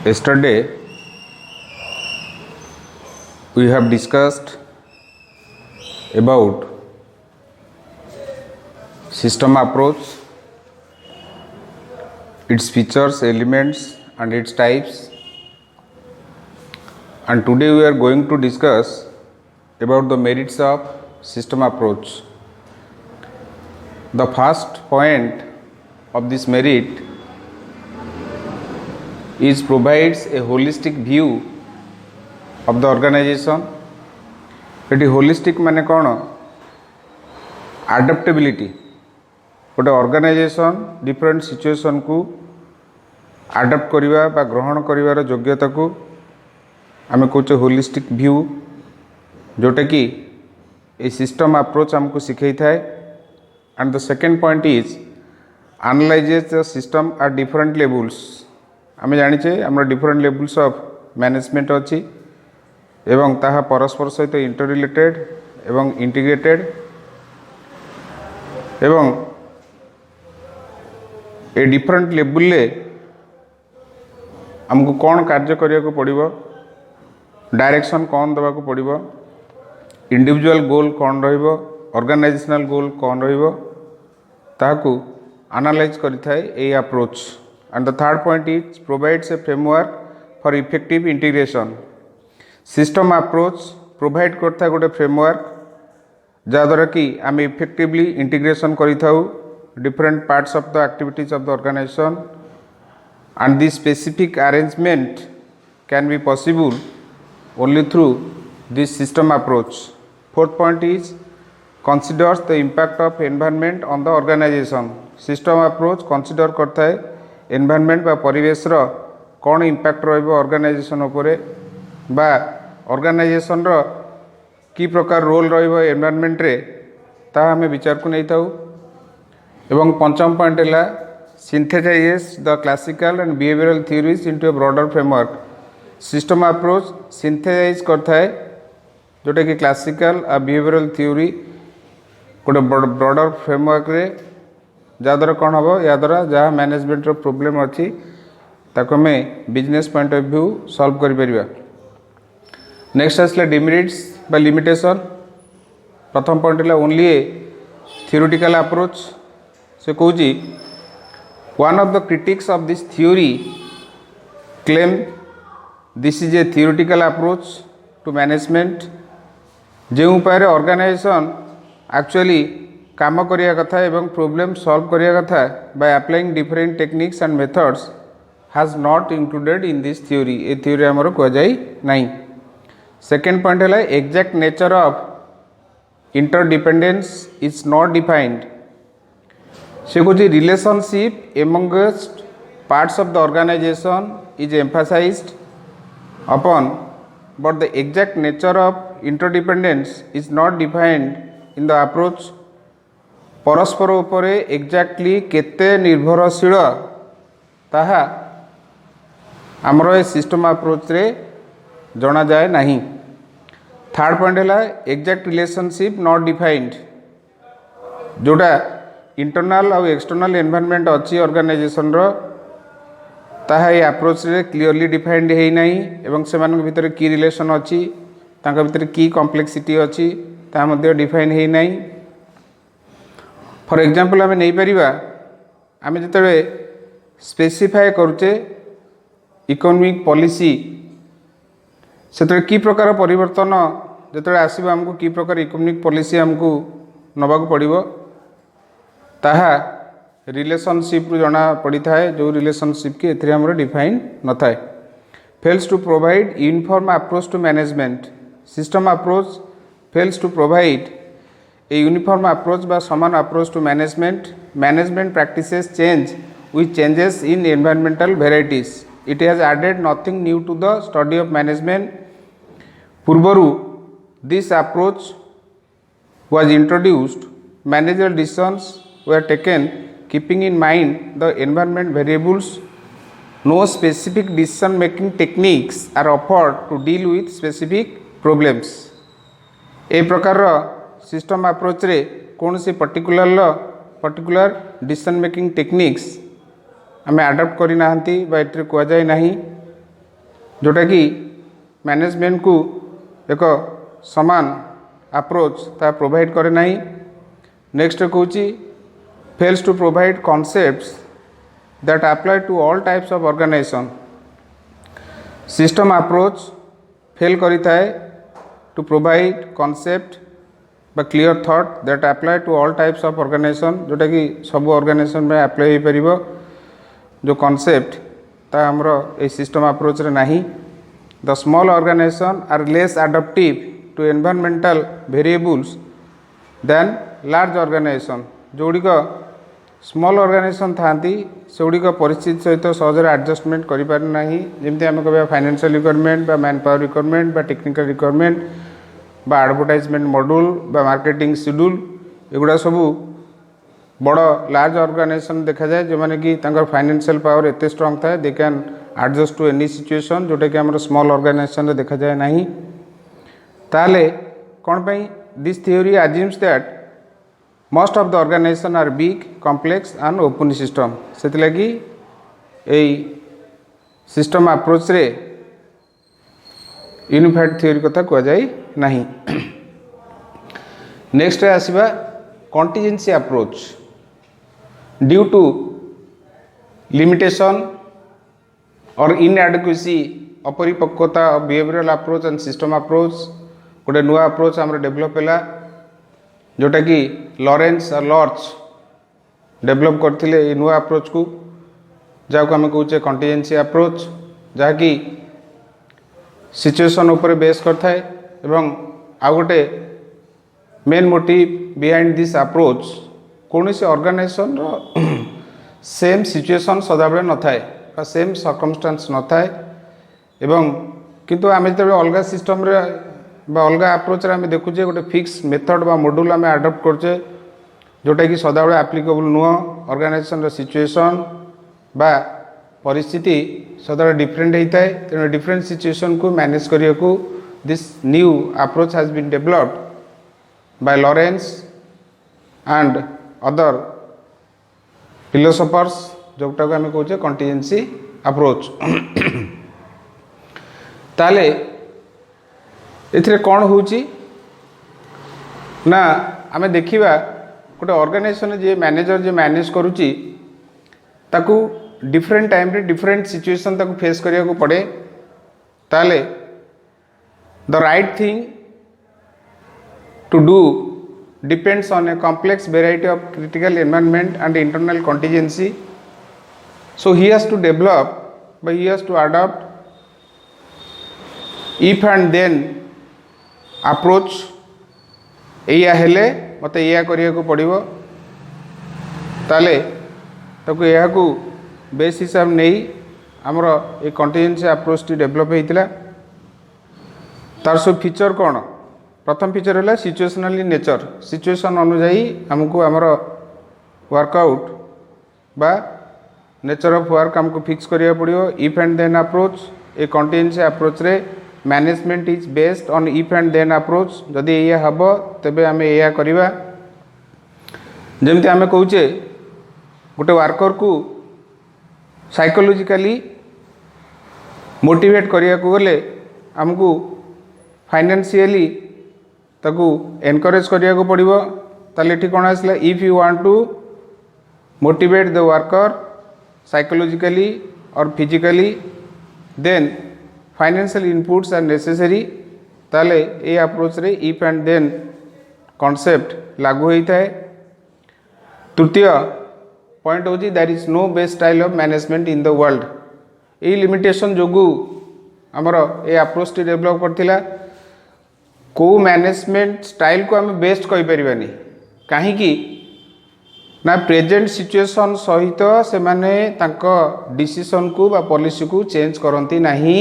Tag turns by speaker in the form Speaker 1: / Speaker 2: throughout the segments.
Speaker 1: Yesterday we have discussed about system approach, its features, elements and its types, and today we are going to discuss about the merits of system approach. The first point of this merit is provides a holistic view of the organization. ये holistic माने कौन? Adaptability. गोटे organisation different situation को adapt करिवा बा ग्रहण करिवार योग्यता को आम कहे होलिस्टिक व्यू, जोटा कि ए सिस्टम अप्रोच हमको सिखाई थाए. And the second point is analyses the system at different levels. आम जाचे आम डिफरेंट लेवल्स ऑफ मैनेजमेंट अच्छी एवं ताहा परस्पर सहित इंटर रिलेटेड एवं इंटीग्रेटेड एवं ए डिफरेंट लेवल आमको कौन कार्य करने को पड़ो, डायरेक्शन कौन देवा पड़ो, इंडिविजुअल गोल कौन रहिबो, ऑर्गेनाइजेशनल गोल कौन रहिबो, ताकू एनालाइज करिथाय ए approach. And the third point is provides a framework for effective integration. System approach provide करता गोटे फ्रेमवर्क जहाँद्वारा कि आम इफेक्टिवली इंटीग्रेशन करिथाउ different parts of the activities of the organization, and this specific arrangement can be possible only through this system approach. Fourth point is considers the impact of environment on the organization. System approach consider करता है environment बा परिवेश रो कौन impact रहिबो organization उपरे बा organization रो की प्रकार रोल रहिबो environment रे ता हमें विचार को नहीं थाउ. एवं पंचम पॉइंट है synthesises the classical and behavioural theories into a broader framework. System approach synthesise करता है जोटा कि क्लासिकल और बिहेवियरल थ्योरी गोटे ब्रॉडर फ्रेमवर्क रे जहाँद्वारा कौन हम या द्वारा जहाँ मैनेजमेंट प्रोब्लेम अच्छी ताको हमें business point of view solve कर. नेक्स्ट आसला डिमेरिट्स बा लिमिटेशन. प्रथम पॉइंट है ओनली ए थियोरेटिकल अप्रोच. से कौच one of the critics of this theory claim this is a theoretical approach to management जो उपाय ऑर्गेनाइजेशन एक्चुअली काम करिया कथा एवं प्रॉब्लम सॉल्व करिया कथा by applying different techniques and methods has not included in this theory. ए theory आमर कह जाई नहीं. सेकेंड पॉइंट है exact nature of interdependence is not defined. से कुछ relationship amongst parts of the organisation is emphasised upon but the exact nature of interdependence is not defined in the approach. परस्पर उपरे exactly केते निर्भरशील ताहा आमर ए system approach रे जना जाए नहीं. थर्ड पॉइंट है एग्जैक्ट रिलेशनशिप नॉट डिफाइंड. जोटा इंटरनल और एक्सटर्नल एनवायरनमेंट अच्छी ऑर्गेनाइजेशन रो ताहा ये अप्रोच रे क्लियरली डिफाइंड है नहीं एवं से भितर की रिलेशन अच्छी तांका भितर की कॉम्प्लेक्सिटी अच्छी ता मध्य डिफाइन है नहीं. फॉर एग्जांपल आम नहीं परिबा आम जिते स्पेसिफाई करुचे इकोनॉमिक पॉलिसी से की प्रकार परिवर्तन जो आसो आमको की प्रकार इकोनॉमिक पॉलिसी आमको नवाक पड़ो ताहा रिलेशनशिप जना पड़ी थाए जो रिलेशनशिप की एथरे हमर डिफाइन न थाए. Fails to provide uniform approach to management. System approach fails to provide a uniform approach बा समान approach to management. Management practices change with changes in environmental varieties. It has added nothing new to the study of management. पूर्वरु this approach was introduced. Managerial decisions were taken keeping in mind the environment variables. No specific decision making techniques are offered to deal with specific problems. ए प्रकार system approach रे कौन सी particular decision making techniques आम adopt करना कह जाए ना जोटा कि मैनेजमेंट को एक समान अप्रोच ता प्रोवाइड करे नहीं। नेक्स्ट कहूँ fails to provide concepts that apply to all types of organisation. System approach fail करिता है टू प्रोवाइड कॉन्सेप्ट बा clear thought that apply to all types of organisation, जोटा कि सब ऑर्गेनाइजेशन में अप्लाई हो पारिबो। जो कॉन्सेप्ट ता हमरो ए सिस्टम अप्रोच रे नहीं। The small organisation are less adaptive to environmental variables than large organisation. जोड़िक स्मॉल ऑर्गेनाइजेशन थांती सेगुड़िक परिस्थिति सहित सहजरे एडजस्टमेंट करि पारे नाही। जेमति आमे कहबा फाइनेंशियल रिक्वायरमेंट बा मैन पावर रिक्वायरमेंट बा टेक्निकल रिक्वायरमेंट बा एडवर्टाइजमेंट मॉड्यूल बा मार्केटिंग शेड्यूल, एगुड़ा सब बड़ लार्ज ऑर्गेनाइजेशन देखा जाए जो माने कि तांकर फाइनेंशियल पावर एते स्ट्रांग थाए they can adjust to any situation, जोटा कि हमर स्मॉल ऑर्गेनाइजेशन रे देखा जाए नहीं। ताले कोन पई this theory assumes that most of the organization are big, complex and open system। से लगी सिस्टम अप्रोच रे यूनिफाइड थ्योरी कथा कह जाए नहीं। नेक्स्ट आसवा contingency approach. Due to limitation और इनएडिक्वेसी अपरिपक्वता of behavioural approach and system approach गोटे नुआ अप्रोच आम डेभलप है, जोटा कि लॉरेंस और लॉर्च डेभलप करते नुआ अप्रोच को, जहाँ आम कहे कंटीजेंसी अप्रोच, जहाँकि सिचुएशन उपर बेस करता है। एवं आउ गोटे main motive behind this approach कौन सी ऑर्गेनाइजेशन सेम सिचुएशन सदाबले न थाए सेम सर्कमस्टांस न थाए। एवं किंतु आम जो अलग सिस्टम रे बा अलग अप्रोच आम देखुचे गोटे फिक्स मेथड बा मॉड्यूल आम अडॉप्ट करचे, जोटा कि सदाबले एप्लिकेबल नुह। ऑर्गेनाइजेशन सिचुएशन बा परिस्थिति सदाबले डिफरेंट होता है, तेणु डिफरेंट सिचुएशन को मैनेज करने को this new approach has been developed by Lawrence and other philosophers, जोटा को आम कहे कंटीजेंसी अप्रोच। ताले एथिरे कौन होची ना आमे देखिबा गोटे ऑर्गेनाइजेशन जे मैनेजर जे मैनेज करूची ताकू डिफरेंट टाइम रे डिफरेंट सिचुएशन ताकू फेस करिया को पड़े। ताले the right thing to do depends on a complex variety of critical environment and internal contingency. So he has to develop but he has to adopt if and then approach. या हेले मत या करिया को पड़िबो, ताले ताको या को बेस हिसाब नहीं आमर ए कंटीजेंसी अप्रोच टी डेवलप होइतिला। तार सब फीचर कौन? प्रथम फीचर है सिचुएशनली नेचर। सिचुएशन अनुजाई हमको आमर वर्कआउट बा नेचर ऑफ वर्क हमको फिक्स करिया पड़िबो। इफ एंड देन अप्रोच, ए कंटीजेंसी अप्रोच रे management is based on if and then approach. जदि या हम तेबे आमे या करिबा। जेमति आमे कहूचे गोटे वर्कर को साइकोलॉजिकली मोटिवेट करिया को गले हमको फाइनेंशियली ताकू एनकरेज करिया को पड़िबो। ताले ठीक कोन आसला if you want to motivate the worker psychologically और physically then financial inputs are necessary. ताले ए अप्रोच रे इफ एंड देन कॉन्सेप्ट लागू होता है। तृतीय पॉइंट होची that is no best style of management in the world. ए लिमिटेशन जोगु हमर ए अप्रोच टी डेवलप करथिला। को मैनेजमेंट स्टाइल को आम बेस्ट कहि परिबानी, काहेकि ना प्रेजेंट सिचुएशन सहित से माने तांको डिसीजन को बा पॉलिसी को चेंज करती नहीं।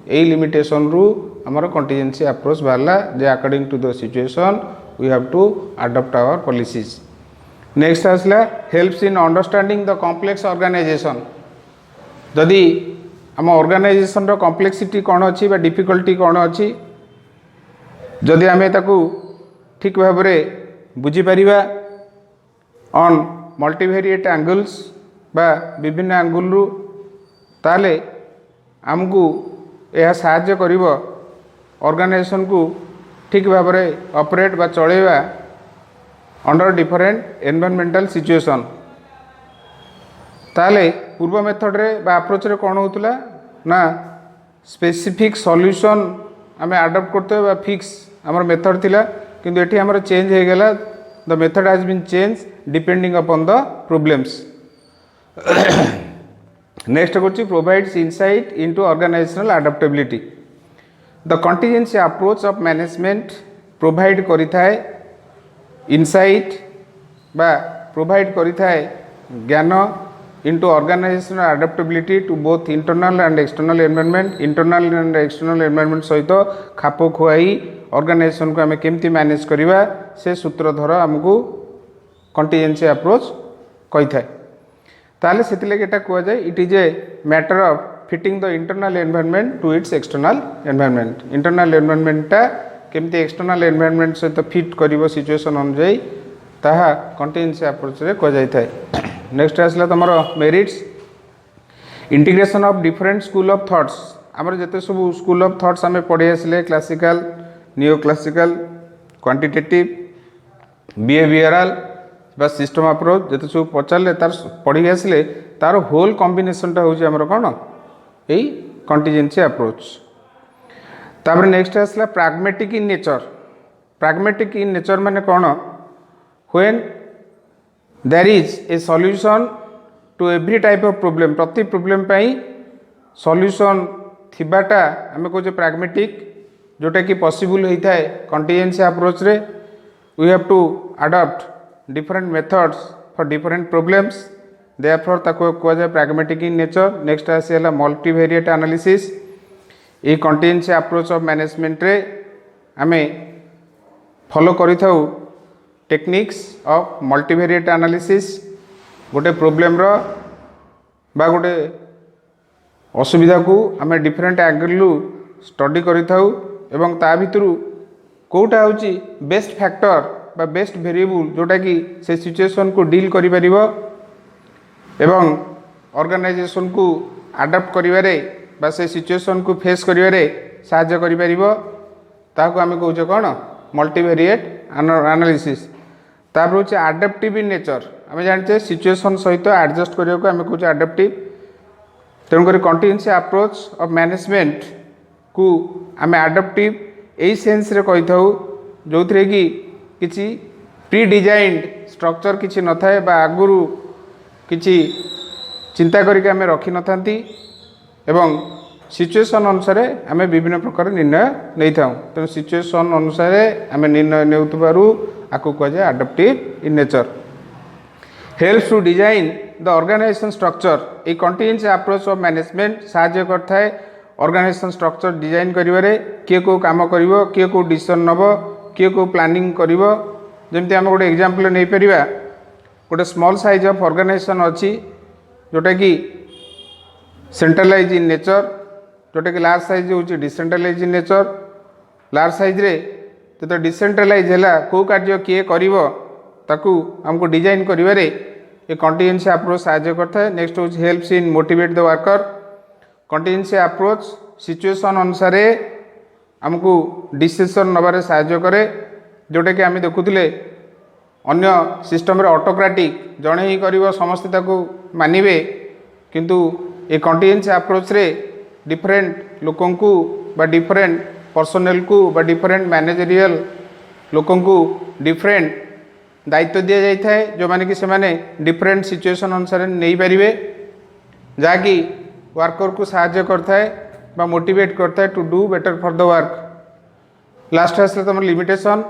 Speaker 1: ए लिमिटेशन रु हमर कंटीजेंसी अप्रोच बाला जे according to the situation we have to adopt our policies. Next आसला helps in understanding the complex organisation. जदि आम ऑर्गेनाइजेशन रो कॉम्प्लेक्सिटी कौन अच्छी बा डिफिकल्टी कौन अच्छी, जदि आमे ताकू ठीक भाव में बुझी परिबा ऑन मल्टीवेरिएट एंगल्स बा विभिन्न एंगल रु, ताले आमको यह साहाय्य करिवो ऑर्गेनाइजेशन को ठीक भाव में ऑपरेट बा चलेवा अंडर डिफरेंट एनवायरमेंटल सिचुएशन। ताले पूर्व मेथड रे बा अप्रोच रे कौन होतला ना स्पेसिफिक सॉल्यूशन आम अडॉप्ट करते बा फिक्स आमर मेथड थिला, किंतु एठी हमर चेंज हो गला। The method has been change depending upon the problems. Next question provides insight into organisational adaptability. The contingency approach of management provide करिथाय इनसाइट बा प्रोवाइड करिथाय ज्ञान into organisational adaptability to both internal and external environment. Internal and external environment सहित खाप खुआई organisation को आम केमती manage करवा से सूत्रधर आमको कंटीजेंसी अप्रोच कही थाए। ताले से एटा कह जाए it is a matter of fitting the internal environment to its external environment. Internal एनवायरनमेंटा केमती एक्सटर्नल एनवायरनमेंट सहित फिट कर सिचुएशन अनुजाई ताहा कंटीजेंसी अप्रोच रे कह जाय थाए। नेक्स्ट आसला तुम merits integration of different school of thoughts. आमर जिते सब स्कूल ऑफ थॉट्स आम पढ़ी आसिले classical neo classical quantitative behavioural बा सिस्टम अप्रोच जिते सब पचारे तार पढ़ी आसिले तार होल कॉम्बिनेशनटा होची आमर कोन एई कंटीजेंसी अप्रोच। तापर नेक्स्ट आसला pragmatic in nature. Pragmatic in nature माने कोन when there is a solution to every type of problem. प्रति प्रॉब्लम पाई सॉल्यूशन थिबाटा आमे कहूँ प्राग्मेटिक जोटा कि पॉसिबल होता है कंटीजेंसी अप्रोच रे। We have to adopt different methods for different problems therefore ताको कह जाए प्राग्मेटिक इन नेचर। नेक्स्ट आसीला मल्टीवेरिएट एनालिसिस। ये कंटीजेंसी अप्रोच ऑफ मैनेजमेंट रे आमे फॉलो करि थाउ टेक्निक्स ऑफ मल्टीवेरिएट एनालिसिस। गोटे प्रॉब्लम रो बा गोटे असुविधा को आमे डिफरेंट एंगल स्टडी करि थाउ एवं ता भितरु कोटा होची बेस्ट फैक्टर बा बेस्ट वेरिएबल जोटा कि से सिचुएशन को डील करि परिबो एवं ऑर्गेनाइजेशन को अडॉप्ट करिवारे बा से सिचुएशन को फेस करिवारे सहायता करि परिबो ताको आमे कहूचे कोन मल्टीवेरिएट एनालिसिस। तापर होची अडॉप्टिव इन नेचर। आमे जानते सिचुएशन सहित एडजस्ट करियो को आमे कहूचे अडॉप्टिव। तेणुक कंटीजेंसी अप्रोच ऑफ मैनेजमेंट को आमे अडॉप्टिव यही सेंस रे कही था जो थे कि किसी प्री डिजाइंड स्ट्रक्चर किसी न थाए बा आगुरु किसी चिंता करके आमे रखी न थांती एवं सिचुएशन अनुसार आमे विभिन्न प्रकार निर्णय नहीं था। तेणु सिचुएशन अनुसार आमे निर्णय नेउतबारु आकु कह जाए adaptive in nature. Helps to design the organisation structure. A contingency approach of management साहाय्य करता है ऑर्गेनाइजेशन स्ट्रक्चर डिजाइन करिवारे किए को काम करिवो किए को डिसीजन नबो किए को प्लानिंग करिवो। जेमती आम गोटे एग्जांपल नहीं परिबा गोटे स्मॉल साइज ऑफ ऑर्गेनाइजेशन अच्छी जोटा कि सेंट्रलाइज इन नेचर जोटा कि लार्ज साइज होची decentralise in nature. Large size रे तो डिसेंट्रलाइज हैला को कार्य किए करिवो ताकू हमको डिजाइन करिवारे ये कंटीजेंसी अप्रोच सहायता करता है। नेक्स्ट होची helps in motivate the worker. Contingency approach situation अनुसार आमको डिसीजन नबारे सहायता करे जोटा कि आम देखुले अन्य सिस्टम रे ऑटोक्रेटिक जड़े ही कर समस्ते ताको मानिबे किंतु ये कंटीजेंसी अप्रोच रे डिफरेंट लोकों को बा डिफरेंट पर्सनल को बा डिफरेंट मैनेजरियल लोकों को डिफरेंट दायित्व दि जाए जो माने कि सेमाने डिफरेंट सिचुएशन अनुसार नहीं पारे जहाँकि वर्कर को सहायता करता है बा मोटिवेट करता है to do better for the work. Last आसला तुम limitation.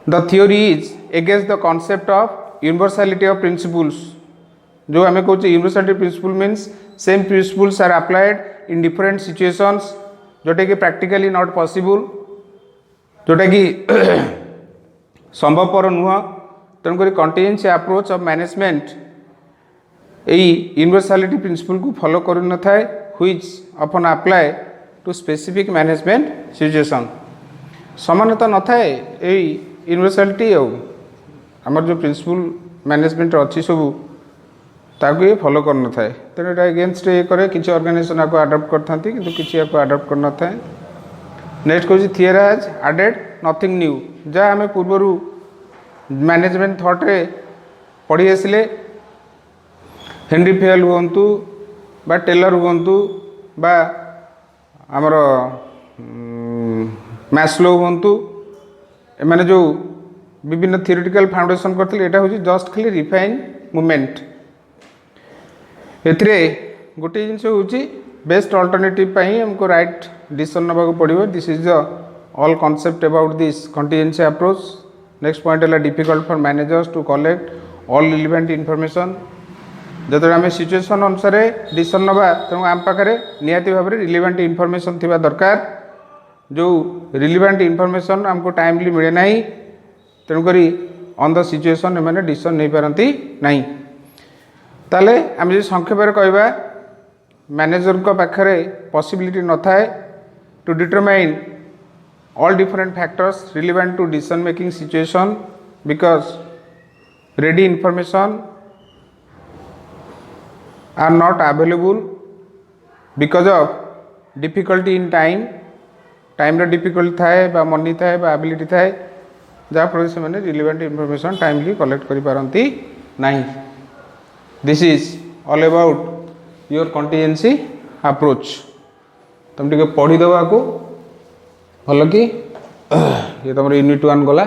Speaker 1: The theory is against the concept of universality of principles. जो आम कहते universality principle means same principles are applied in different situations जोटा कि प्रैक्टिकली नॉट पॉसिबल जोटा कि संभवपर नुह। तेणुक कंटीजेंसी अप्रोच ऑफ मैनेजमेंट यही यूनिवर्सलिटी प्रिंसिपल को फॉलो कर न थाए which often apply to specific management situation. समानता न थाए यही यूनिवर्सलिटी आमर जो प्रिंसिपल मैनेजमेंट अच्छी सब ताकू ये फॉलो कर न थाए तेणु ये एगेन्स्ट ये करे किसी ऑर्गेनाइजेशन आपको अडॉप्ट करता किंतु किसी आपको अडॉप्ट कर न थाए। नेक्स्ट कौन theory has added nothing new जहाँ आम पूर्वर मैनेजमेंट थॉट रे पढ़ी आसिले हेनरी फेयल हुंतु बा टेलर हुंतु बा आमर मैस्लो हुंतु एमाने जो विभिन्न थियोरेटिकल फाउंडेशन करते यहाँ हूँ जस्ट खाली रिफाइन मूवमेंट एथिरे गोटे जिनस हूँ बेस्ट अल्टरनेटिव हमको राइट डिसीजन नवा पड़ो। This is the all concept about this contingency approach. Next point है difficult for managers to collect all relevant information जो आम सिचुएशन अनुसार डिसीजन नवा तेणु आम पाखे निहाती भाव में रिलेवेंट इनफॉरमेशन थिबा दरकार जो रिलेवेंट इनफॉरमेशन हमको टाइमली मिले ना तेणुक ऑन द सिचुएशन मैंने डिसीजन नहीं पारती ना। ताले आम जो संक्षेप कहवा मैनेजर को पाखे पॉसिबिलिटी न थाए to determine all different factors relevant to decision making situation because ready information are not available because of difficulty in time रे difficult थाए बा मनी थाए बा ability थाए जहाँ फल से मैंने relevant information timely collect करि पारंती नहीं। This is all about your contingency approach। तुम टिके पढ़ी दवा को भल कि ये तुम यूनिट 1 गला।